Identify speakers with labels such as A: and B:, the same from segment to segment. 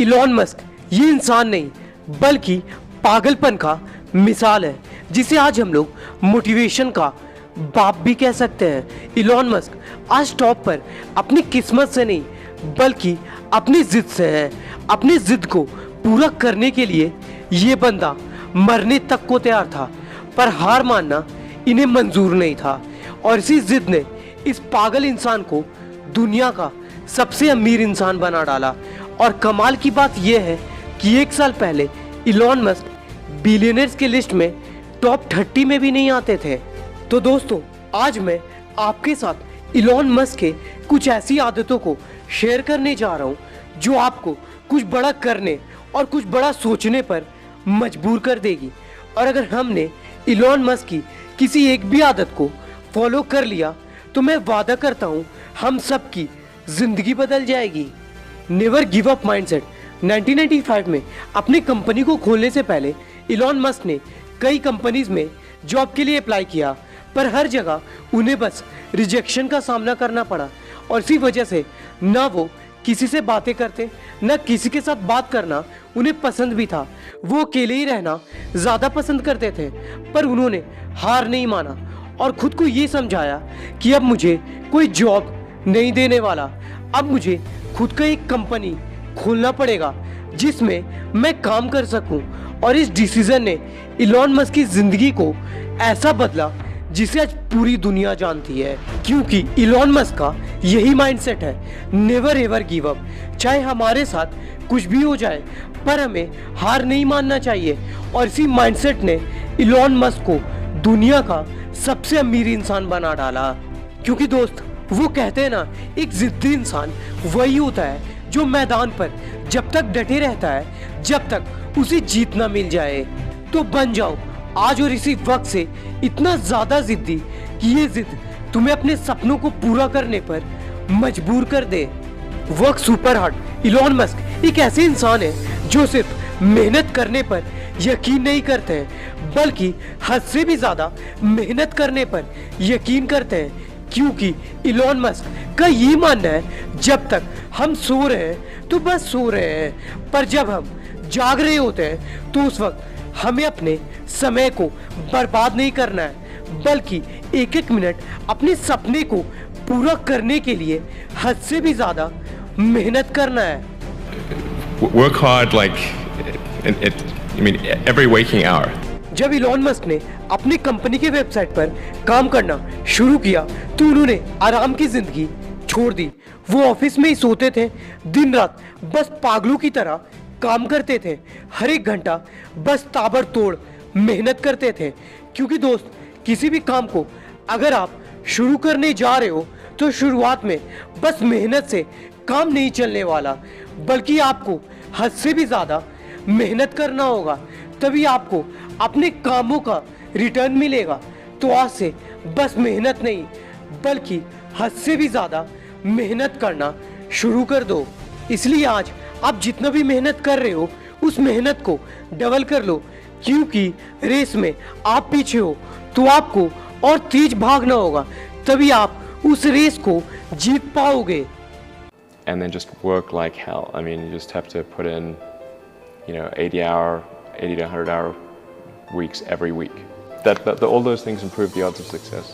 A: Elon Musk ये इंसान नहीं बल्कि पागलपन का मिसाल है, जिसे आज हम लोग मोटिवेशन का बाप भी कह सकते हैं। इलॉन मस्क आज टॉप पर अपनी किस्मत से नहीं बल्कि अपनी जिद से है। अपनी जिद को पूरा करने के लिए ये बंदा मरने तक को तैयार था, पर हार मानना इन्हें मंजूर नहीं था और इसी जिद ने इस पागल इंसान को दुनिया का सबसे अमीर इंसान बना डाला। और कमाल की बात यह है कि 1 साल पहले इलॉन मस्क बिलियनर्स के लिस्ट में टॉप 30 में भी नहीं आते थे। तो दोस्तों, आज मैं आपके साथ इलॉन मस्क के कुछ ऐसी आदतों को शेयर करने जा रहा हूँ जो आपको कुछ बड़ा करने और कुछ बड़ा सोचने पर मजबूर कर देगी। और अगर हमने इलॉन मस्क की किसी एक भी आदत को फॉलो कर लिया तो मैं वादा करता हूँ हम सब की जिंदगी बदल जाएगी। Never give up mindset. 1995 में अपनी कंपनी को खोलने से पहले इलॉन मस्क ने कई कंपनीज में जॉब के लिए अप्लाई किया, पर हर जगह उन्हें बस रिजेक्शन का सामना करना पड़ा। और इसी वजह से ना वो किसी से बातें करते, न किसी के साथ बात करना उन्हें पसंद भी था। वो अकेले ही रहना ज़्यादा पसंद करते थे। पर उन्होंने हार नहीं माना और खुद को ये समझाया कि अब मुझे कोई जॉब नहीं देने वाला, अब मुझे खुद का एक कंपनी खोलना पड़ेगा जिसमें मैं काम कर सकूं। और इस डिसीजन ने इलॉन मस्क की जिंदगी को ऐसा बदला जिसे आज पूरी दुनिया जानती है, क्योंकि इलॉन मस्क का यही माइंडसेट है, नेवर एवर गिव अप। चाहे हमारे साथ कुछ भी हो जाए पर हमें हार नहीं मानना चाहिए। और इसी माइंडसेट ने इलॉन मस्क को दुनिया का सबसे अमीर इंसान बना डाला। क्योंकि दोस्त, वो कहते हैं ना, एक जिद्दी इंसान वही होता है जो मैदान पर जब तक डटे रहता है जब तक उसे जीत ना मिल जाए। तो बन जाओ आज और इसी वक्त से इतना ज्यादा जिद्दी कि ये जिद तुम्हें अपने सपनों को पूरा करने पर मजबूर कर दे। Work super hard. Elon Musk एक ऐसे इंसान है जो सिर्फ मेहनत करने पर यकीन नहीं करते हैं बल्कि हद से भी ज्यादा मेहनत करने पर यकीन करते हैं। क्योंकि इलॉन मस्क का ये मानना है जब तक हम सो रहे हैं तो बस सो रहे हैं, पर जब हम जाग रहे होते हैं तो उस वक्त हमें अपने समय को बर्बाद नहीं करना है बल्कि एक एक मिनट अपने सपने को पूरा करने के लिए हद से भी ज्यादा मेहनत करना है।
B: Work hard like every waking hour.
A: जब इलॉन मस्क ने अपनी कंपनी के वेबसाइट पर काम करना शुरू किया तो उन्होंने आराम की जिंदगी छोड़ दी। वो ऑफिस में ही सोते थे, दिन रात बस पागलों की तरह काम करते थे, हर एक घंटा बस ताबड़तोड़ मेहनत करते थे। क्योंकि दोस्त, किसी भी काम को अगर आप शुरू करने जा रहे हो तो शुरुआत में बस मेहनत से काम नहीं चलने वाला बल्कि आपको हद से भी ज़्यादा मेहनत करना होगा, तभी आपको अपने कामों का रिटर्न मिलेगा। तो आज से बस मेहनत नहीं बल्कि हद से भी ज़्यादा मेहनत करना शुरू कर दो। इसलिए आज आप जितना भी मेहनत कर रहे हो उस मेहनत को डबल कर लो, क्योंकि रेस में आप पीछे हो तो आपको और तेज भागना होगा, तभी आप उस रेस को जीत पाओगे।
B: And then just work like hell. I mean, you just have to put in, 80 to 100 hour weeks every week. All those things improve the odds of success.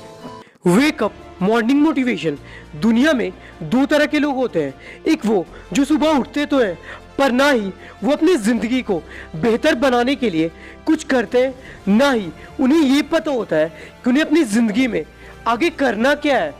A: Wake up morning motivation. दुनिया में 2 तरह के लोग होते हैं, एक वो जो सुबह उठते तो हैं पर ना ही वो अपनी जिंदगी को बेहतर बनाने के लिए कुछ करते हैं, ना ही उन्हें ये पता होता है कि उन्हें अपनी जिंदगी में आगे करना क्या है।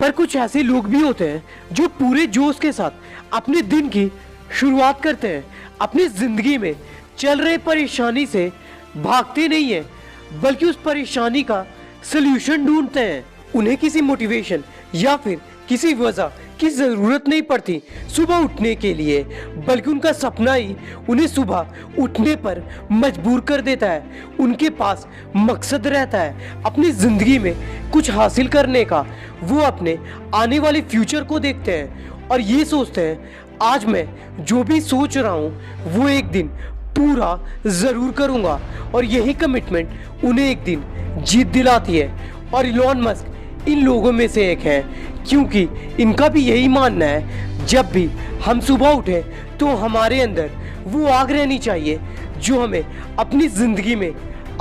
A: पर कुछ ऐसे लोग भी होते हैं जो पूरे जोश के साथ अपने दिन की शुरुआत करते हैं, अपनी जिंदगी में चल रहे परेशानी से भागते नहीं हैं बल्कि उस परेशानी का सल्यूशन ढूंढते हैं। उन्हें किसी मोटिवेशन या फिर किसी वजह की ज़रूरत नहीं पड़ती सुबह उठने के लिए, बल्कि उनका सपना ही उन्हें सुबह उठने पर मजबूर कर देता है। उनके पास मकसद रहता है अपनी ज़िंदगी में कुछ हासिल करने का। वो अपने आने वाले फ्यूचर को देखते हैं और ये सोचते हैं आज मैं जो भी सोच रहा हूँ वो एक दिन पूरा ज़रूर करूँगा। और यही कमिटमेंट उन्हें एक दिन जीत दिलाती है। और इलॉन मस्क इन लोगों में से एक है, क्योंकि इनका भी यही मानना है जब भी हम सुबह उठे तो हमारे अंदर वो आग रहनी चाहिए जो हमें अपनी जिंदगी में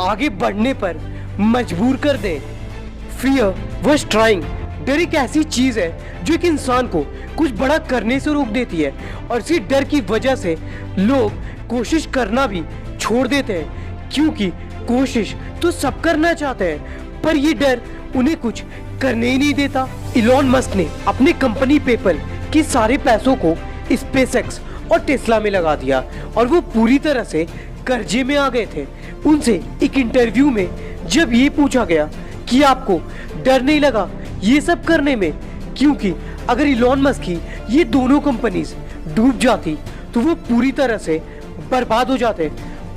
A: आगे बढ़ने पर मजबूर कर दे। Fear was trying. डर एक ऐसी चीज है जो एक इंसान को कुछ बड़ा करने से रोक देती है और इसी डर की वजह से लोग कोशिश करना भी छोड़ देते हैं, क्योंकि कोशिश तो सब करना चाहते हैं पर ये डर उन्हें कुछ करने ही नहीं देता। इलॉन मस्क ने अपने कंपनी पेपल के सारे पैसों को स्पेसएक्स और टेस्ला में लगा दिया और वो पूरी तरह से कर्जे में आ गए थे। उनसे एक इंटरव्यू में जब ये पूछा गया कि आपको डर नहीं लगा ये सब करने में, क्योंकि अगर इलॉन मस्क की ये दोनों कंपनीज डूब जाती तो वो पूरी तरह से बर्बाद हो जाते,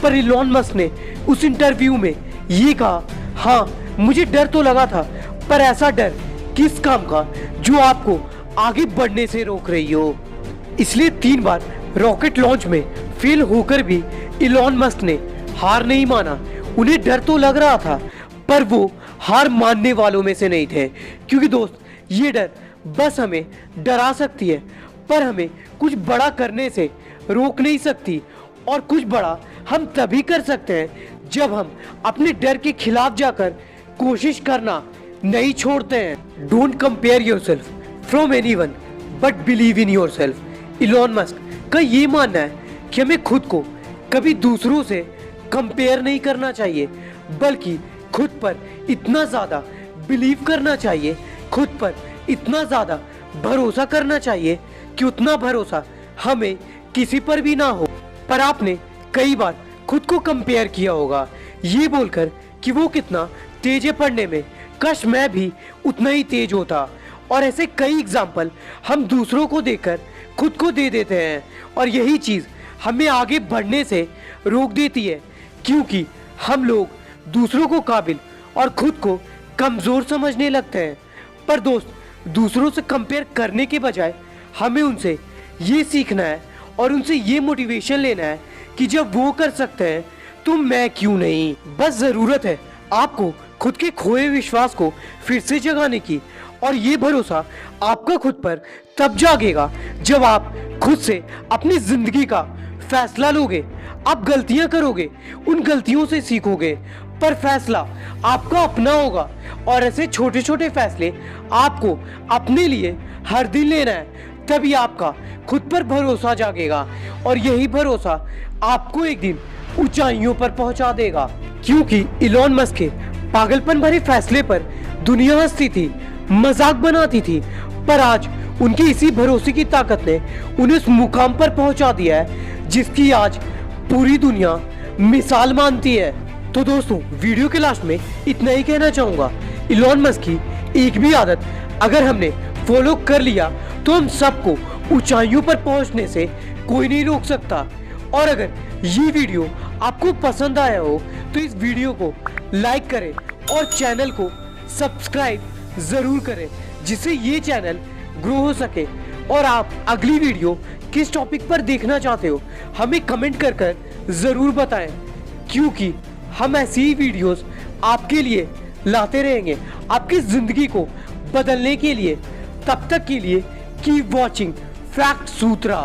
A: पर इलॉन मस्क ने उस इंटरव्यू में ये कहा, हाँ मुझे डर तो लगा था पर ऐसा डर किस काम का जो आपको आगे बढ़ने से रोक रही हो। इसलिए 3 बार रॉकेट लॉन्च में फेल होकर भी इलॉन मस्क ने हार नहीं माना। उन्हें डर तो लग रहा था पर वो हार मानने वालों में से नहीं थे, क्योंकि दोस्त ये डर बस हमें डरा सकती है पर हमें कुछ बड़ा करने से रोक नहीं सकती। और कुछ बड़ा हम तभी कर सकते हैं जब हम अपने डर के खिलाफ जाकर कोशिश करना नहीं छोड़ते हैं। Don't compare yourself from anyone but believe in yourself. Elon Musk का ये मानना है कि हमें खुद को कभी दूसरों से कंपेयर नहीं करना चाहिए, बल्कि खुद पर इतना ज़्यादा बिलीव करना चाहिए, खुद पर इतना ज़्यादा भरोसा करना चाहिए कि उतना भरोसा हमें किसी पर भी ना हो। पर आपने कई बार खुद को कंपेयर किया होगा ये बोलकर कि वो कितना तेज है पढ़ने में, काश मैं भी उतना ही तेज होता। और ऐसे कई एग्जाम्पल हम दूसरों को देखकर खुद को दे देते हैं और यही चीज़ हमें आगे बढ़ने से रोक देती है, क्योंकि हम लोग दूसरों को काबिल और खुद को कमज़ोर समझने लगते हैं। पर दोस्त दूसरों से कंपेयर करने के बजाय हमें उनसे ये सीखना है और उनसे ये मोटिवेशन लेना है कि जब वो कर सकते हैं तो मैं क्यों नहीं। बस ज़रूरत है आपको खुद के खोए विश्वास को फिर से जगाने की, और ये भरोसा आपका खुद पर तब जागेगा जब आप खुद से अपनी जिंदगी का फैसला लोगे। आप गलतियां करोगे, उन गलतियों से सीखोगे, पर फैसला आपका अपना होगा और ऐसे छोटे छोटे फैसले आपको अपने लिए हर दिन लेना है। तभी आपका खुद पर भरोसा जागेगा और यही भरोसा आपको एक दिन ऊंचाइयों पर पहुंचा देगा। क्योंकि इलॉन मस्क के पागलपन भरे फैसले पर दुनिया हंसती थी, मजाक बनाती थी, पर आज उनके इसी भरोसे की ताकत ने उन्हें उस मुकाम पर पहुंचा दिया है जिसकी आज पूरी दुनिया मिसाल मानती है। तो दोस्तों वीडियो के लास्ट में इतना ही कहना चाहूंगा, इलॉन मस्क की एक भी आदत अगर हमने फॉलो कर लिया तो हम सबको ऊंचाइयों पर पहुंचने से कोई नहीं रोक सकता। और अगर ये वीडियो आपको पसंद आया हो तो इस वीडियो को लाइक करें और चैनल को सब्सक्राइब जरूर करें, जिससे ये चैनल ग्रो हो सके। और आप अगली वीडियो किस टॉपिक पर देखना चाहते हो हमें कमेंट कर जरूर बताएं, क्योंकि हम ऐसी ही वीडियोस आपके लिए लाते रहेंगे आपकी जिंदगी को बदलने के लिए। तब तक के लिए कीप वॉचिंग फैक्ट सूत्रा।